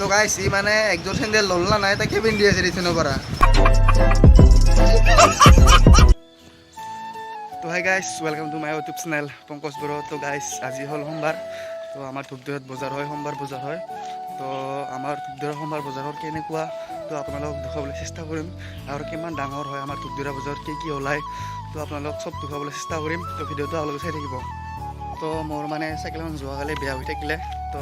তো গাইস ই মানে একজন স্যান্ডেল লল্লা নাই তাকে পিন্ধি আছে ৰিচনৰ পৰা তো hi guys welcome to my YouTube channel Pankaj Boro. তো গাইস আজি হল সোমবার, তো আমার ধূপদৈত বজাৰ হয়, সোমবাৰ বজাৰ হয়। তো আমাৰ ধূপদৈৰ সোমবাৰ বজাৰৰ কেনেকুৱা তো আপোনালোকক দেখাবলৈ চেষ্টা কৰিম, আৰু কিমান ডাঙৰ হয় আমাৰ ধূপদৈৰ বজাৰত কি ওলায় তো আপোনালোকক চব দেখাবলৈ চেষ্টা কৰিম। তো ভিডিঅ'টো আপোনালোকে চাই থাকিব। তো মোৰ মানে চাইকেলখন যোৱাকালি বেয়া হৈ থাকিলে, তো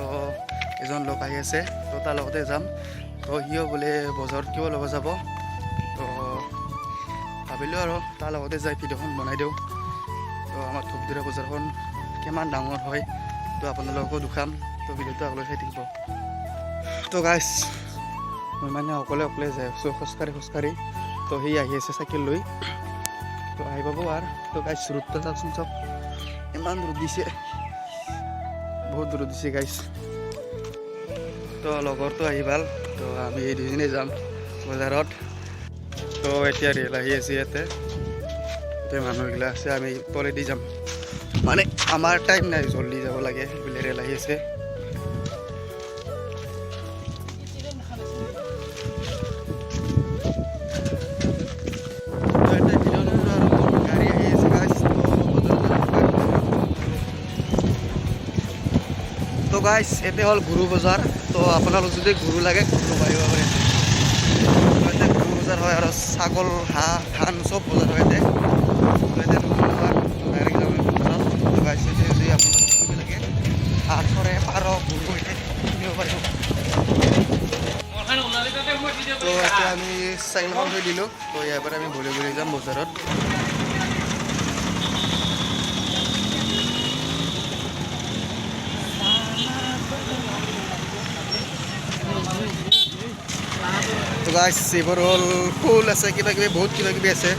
এজন লোক আহি আছে, তো তাৰ লগতে যাম। তো সিও বোলে বজাৰত কিয় ল'ব যাব, তো ভাবিলোঁ আৰু তাৰ লগতে যাই ভিডিঅ'খন বনাই দিওঁ। তো আমাৰ ধূপদৈৰ বজাৰখন কিমান ডাঙৰ হয় তো আপোনালোককো দেখাম। তো ভিডিঅ'টো আপোনালোকে চাই থাকিব। তো গাইছ মই মানে অকলে যাই আছোঁ খোজকাঢ়ি। তো সি আহি আছে চাইকেল লৈ, তো আহি পাব আৰু। তো গাইছ ৰ'দটো চাওকচোন, চব ইমান ৰ'দ দিছে, বহুত ৰ'দ দিছে গাইছ। তো লগৰটো আহি ভাল, তো আমি এই দুজনে যাম বজাৰত। তো এতিয়া ৰেল আহি আছে, ইয়াতে মানুহগিলা আছে, আমি তলেদি যাম। মানে আমাৰ টাইম নাই, জল্দি যাব লাগে বোলে, ৰেল আহি আছে। তো গাইছ এতে হ'ল গুৰু বজাৰ। তো আপোনালোক যদি গুৰু লাগে গুৰু পাৰিব পাৰে। ইয়াতে গুৰু বজাৰ হয়, আৰু ছাগল, হাঁহ, ধান চব বজাৰ হয় ইয়াতে। তো গাইছ যদি আপোনালোক কিনিব লাগে হাঁহ, চৰে, পাৰ, গৰু কিনিব পাৰিব। তো এতিয়া আমি চাইকেলখন থৈ দিলোঁ, তো ইয়াৰ পৰা আমি ঘূৰি যাম বজাৰত। তো গাইছ এইবোৰ হ'ল ফুল আছে, কিবা কিবি বহুত কিবা কিবি আছে।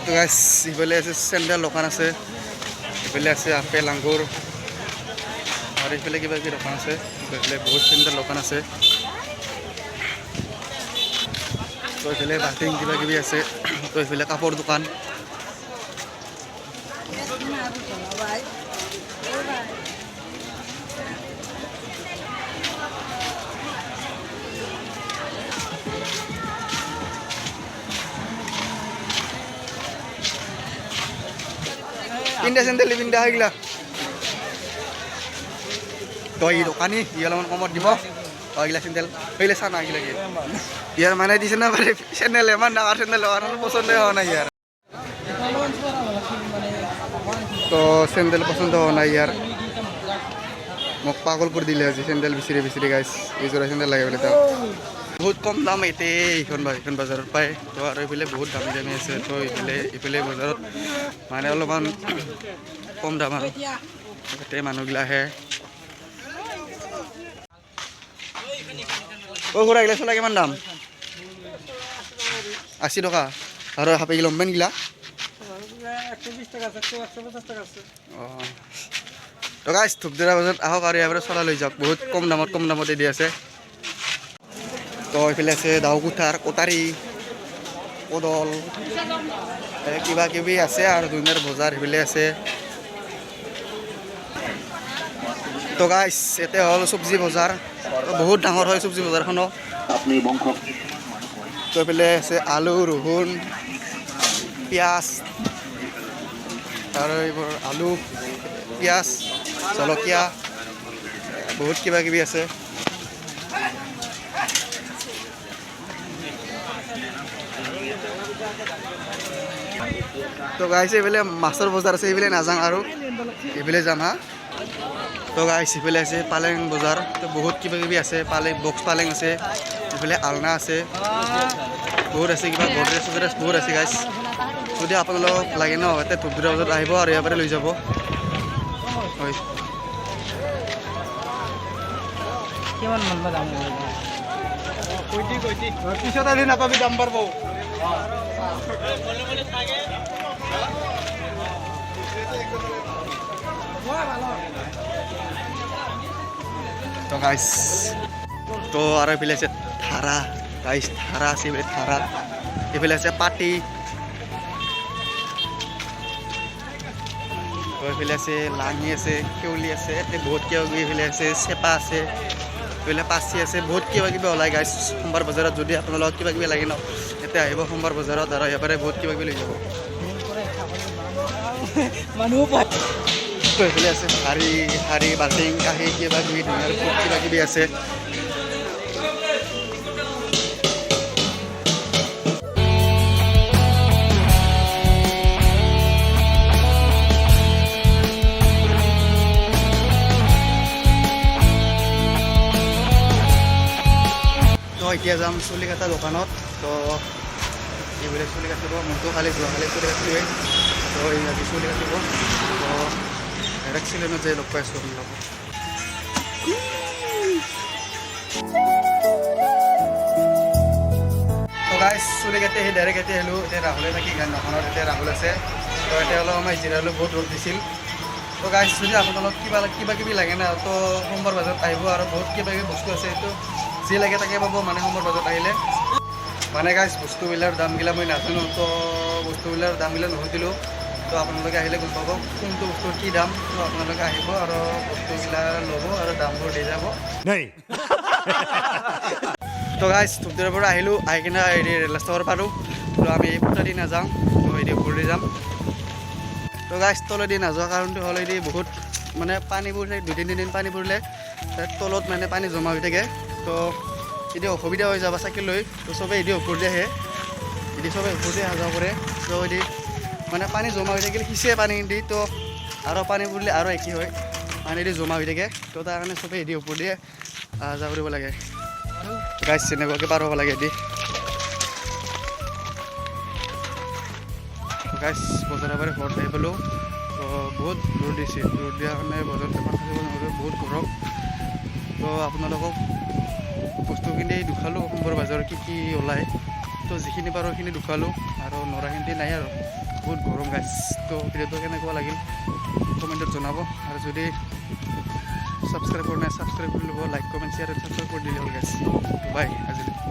তো গাইছ ইফালে আছে চেণ্ডেল দোকান আছে, ইফালে আছে আপেল, আঙুৰ, আৰু ইফালে কিবা কিবি দোকান আছে। ইফালে বহুত চেণ্ডেল দোকান আছে। তো ইফালে বাল্টিং কিবা কিবি আছে। তো ইফালে কাপোৰ দোকান। পিন্ধা চেণ্ডেল পিন্ধা সেইগিলা তো এই দোকানী ই অলপমান কমত দিব। এইগিলা চেণ্ডেল সেইগিলা চা না এইগিলাকে ইয়াৰ মানে দিছে না মানে চেণ্ডেল ইমান ডাঙৰ চেণ্ডেল দোকান পচন্দ হোৱা নাই ইয়াৰ। তো চেণ্ডেল পচন্দ হোৱা নাই ইয়াৰ, মোক পাগল কৰি দিলে আজি চেণ্ডেল বিচাৰি গাইছ। এইযোৰা চেণ্ডেল লাগে বোলে, বহুত কম দাম এতিয়া এইখন বজাৰত পায়। তো আৰু এইফালে বহুত দামী আছে। তো ইফালে বজাৰত মানে অলপমান কম দাম, আৰু তাতে মানুহগিলা আহে। খুৰা গিলা চলা কিমান দাম? 80 টকা। আৰু হাপে লম্বেন গিলা অঁ। তো গাইছ ধূপদৈৰ বজাৰত আহক আৰু ইয়াৰ পৰা চলা লৈ যাওক, বহুত কম দামতে দি আছে। তো এইফালে আছে দাও কুঠাৰ, কটাৰী, কদল, কিবা কিবি আছে, আৰু দুনিয়াৰ বজাৰ সেইফালে আছে। তো গাইছ ইয়াতে হ'ল চব্জি বজাৰ, বহুত ডাঙৰ হয় চব্জি বজাৰখনো। তো এইফালে আছে আলু, ৰহুন, পিঁয়াজ, আৰু এইবোৰ আলু, পিঁয়াজ, জলকীয়া, বহুত কিবা কিবি আছে। তো গাইছ এইফালে মাছৰ বজাৰ আছে, এইফালে নাযাওঁ আৰু এইফালে যাম হা। তো গাইছ এইফালে আছে পালেং বজাৰ। তো বহুত কিবা কিবি আছে, বক্স পালেং আছে, এইফালে আলনা আছে, বহুত আছে, কিবা গডৰেজ বহুত আছে গাইছ। যদি আপোনালোক লাগে ন ইয়াতে ধূপদৈৰ বজাৰত আহিব আৰু ইয়াৰ পৰা লৈ যাব। হয় কিমান মান দাম পিছত আহি নাপাবি, দাম বাঢ়ব। তো গাইছ তো আৰু এইফালে আছে ধাৰা গাইছ, ধাৰা আছে এইফালে ধাৰা, এইফালে আছে পাতি, তো এইফালে আছে লাঙি আছে, কেউলি আছে, ইয়াতে বহুত কিবা কিবি এইফালে আছে, চেপা আছে, এইফালে পাচি আছে, বহুত কিবা কিবি ওলাই গাইছ সোমবাৰ বজাৰত। যদি আপোনালোকক কিবা কিবি লাগে ন, ইয়াতে আহিব সোমবাৰ বজাৰত আৰু ইয়াৰ পৰাই বহুত কিবা কিবি লৈ যাব। মানুহ পায়। তো এইফালে আছে শাৰী বাল্টিং কাঁহী কিবা কিবি ধুনীয়া বহুত কিবা কিবি আছে। তো এতিয়া যাম চুলি কাটা দোকানত। তো এইবিলাক চুলি কাটিব, মোৰতো খালি যোৱাকালি চুলি কাটিবই। তো এই আজি চুলি কাটিব। তো ডাইৰেক্ট চিলনত যাই লগ পাই আছোঁ আপোনালোকক। তো গাইছ চুলি কাটি আহি ডাইৰেক্ট এতিয়া আহিলোঁ। এতিয়া ৰাহুলে থাকি গান দোকানত এতিয়া ৰাহুল আছে। তো এতিয়া অলপ আমাৰ জিৰালোঁ, বহুত ৰ'দ দিছিল। তো গাইছ যদি আপোনালোক কিবা কিবি লাগে না, তো সোমবাৰ বজাৰত আহিব আৰু বহুত কিবা কিবি বস্তু আছে। এইটো যি লাগে তাকে পাব মানে সোমবাৰ বজাৰত আহিলে। মানে গাইছ বস্তুবিলাকৰ দামবিলাক মই নাজানো, তো বস্তুবিলাকৰ দামবিলাক নুসুধিলোঁ। তো আপোনালোকে আহিলে গম পাব কোনটো বস্তুৰ কি দাম। তো আপোনালোকে আহিব আৰু বস্তুবিলাক ল'ব আৰু দামবোৰ দি যাব। তো গাইছ ধূপদৈৰ পৰা আহিলোঁ, আহি কিনে হেৰি ৰেলষ্টৰ পালোঁ। তো আমি এই ফুটাদি নাযাওঁ, তো হেৰি ওপৰেদি যাম। তো গাইছ তলেদি নাযোৱা কাৰণটো হ'ল এদি বহুত মানে পানীবোৰ 2-3 দিন পানী পৰিলে তাত তলত মানে পানী জমা হৈ থাকে। তো এতিয়া অসুবিধা হৈ যাব চাইকেল লৈ। তো চবেই এদি ওপৰদি আহে, এদি চবেই ওপৰদি অহা যোৱা কৰে। তো এদি মানে পানী জমা হৈ থাকিলে সিঁচে পানী দি, তো আৰু পানী পৰিলে আৰু একেই হয়, পানী দি জমা হৈ থাকে। তো তাৰ কাৰণে চবেই এদি ওপৰদি অহা যোৱা কৰিব লাগে। গাইছ এনেকুৱাকৈ পাৰ হ'ব লাগে এদি। গাইছ বজাৰৰ পৰা ঘৰত আহি পালোঁ। তো বহুত ৰ'দ দিছে, ৰ'দ দিয়াৰ কাৰণে বজাৰত বেপাৰ থাকিব নোৱাৰে, বহুত গৰম। তো আপোনালোকক বস্তুখিনি দেখুৱালোঁ সোমবাৰ বজাৰত কি কি ওলায়। তো যিখিনি পাৰোঁ সেইখিনি দেখুৱালোঁ আৰু নৰাখিনি নাই আৰু বহুত গৰম গাইছ। তো ভিডিঅ'টো কেনেকুৱা লাগিল কমেণ্টত জনাব আৰু যদি ছাবস্ক্ৰাইব কৰা নাই ছাবস্ক্ৰাইব কৰি ল'ব, লাইক কমেণ্ট শ্বেয়াৰ ছাবস্ক্ৰাইব কৰি দিলে হ'ল গাইছ। বাই আজিলৈ।